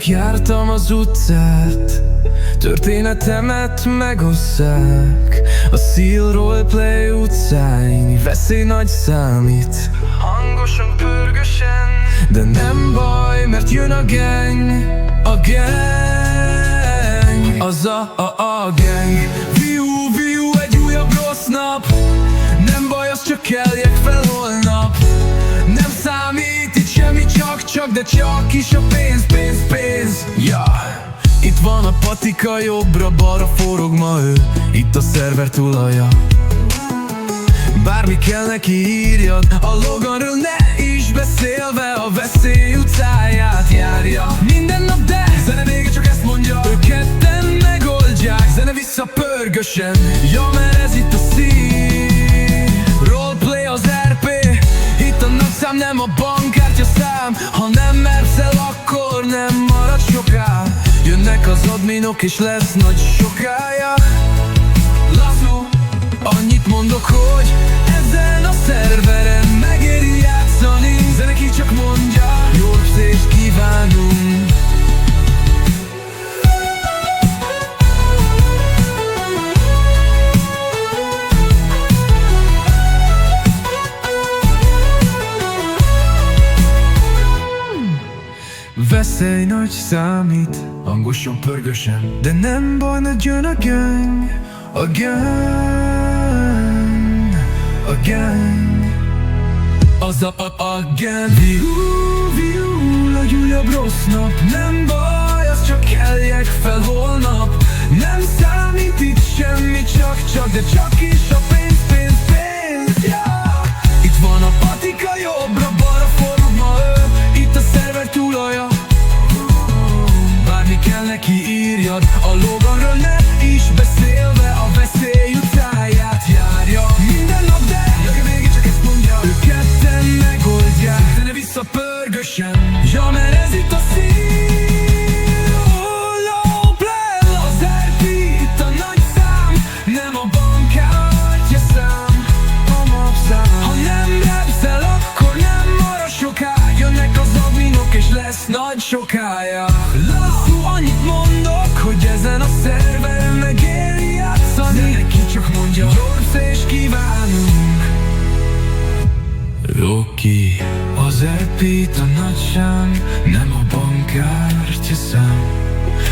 Jártam az utcát, történetemet megosszák. A Seal Roleplay utcáin veszély nagy számít. Hangosan, pörgősen, de nem baj, mert jön a gang. A gang, az a gang. Viu, egy újabb rossz nap. Nem baj, az csak keljek fel holnap. Nem számít itt semmi, csak, de csak is a pénz. Ja. Itt van a patika, jobbra-balra forog ma ő. Itt a szerver tulaja. Bármi kell neki írjad, a Loganről ne is beszélve. A veszély utcáját járja minden nap, de zene vége csak ezt mondja. Ők ketten megoldják, zene vissza pörgősen. Ja, mert ez itt a Seal Roleplay, az RP. Itt a nagyszám, nem a bankkártya szám. Ha nem mersz el, akkor nem marad soká. Jönnek az adminok és lesz nagy sokája. Lassú, annyit mondok, hogy ezen a szerveren megéri játszani. Zene ki csak mondja, jó érzést kívánunk. Veszély nagy számít, hangosan, pörgősen, de nem baj, ne jön a gang. A gang, a gang, az a gang. Viu, egy újabb rossz nap. Nem baj, az csak keljek fel holnap. Nem számít itt semmi, csak, de csak is a pénz. Yeah. Itt van a patika, jobbra-balra forog ma ő. Itt a szerver túlolja. Bármi kell neki írjad, a Loganről ne is beszélve. A veszély utcáját járja minden nap, de a végén csak ezt mondja. Ők ketten megoldják, zene vissza pörgősen. Ja, mert ez itt a Seal Roleplay, az RP, itt a nagy szám. Nem a bankkártya szám, a mapszám. Ha nem repszel, akkor nem marad soká. Jönnek az adminok és lesz nagy sokája. Lassú, annyit mondok, hogy ezen a szerveren megéri játszani. Zene ki csak mondja, jó érzést kívánunk. Rocky, az RP-t a nagyság, nem a bankkártya szám.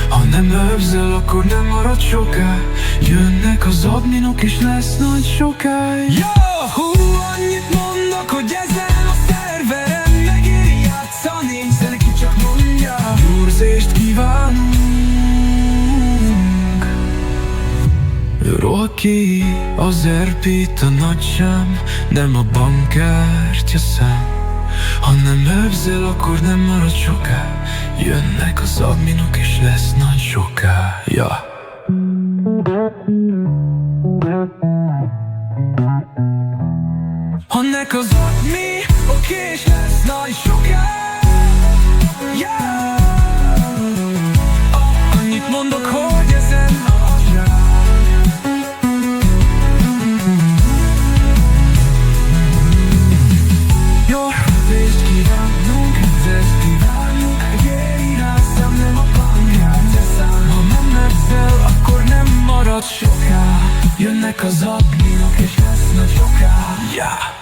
Ha nem öbzel, akkor nem marad soká. Jönnek az adminok és lesz nagy sokáig. Annyit mondok, hogy ezen a szerveren megéri játszani. Zene ki csak mondja, jó érzést kívánunk. Rocky, az RP-t a nagysám, nem a bankkártya szám. Ha nem öbzel, akkor nem marad soká. Jönnek az adminok és lesz nagy soká. Ja. Hannek az admi, oké, és lesz nagy soká. Yeah. Annyit mondok, hogy ezen a jó érzést kívánunk, érzést kívánunk. Megéri rá szám, nem a bankkártya szám. Ha nem repszel, akkor nem marad soká. Jönnek az adminok és lesz nagy soká. Yeah.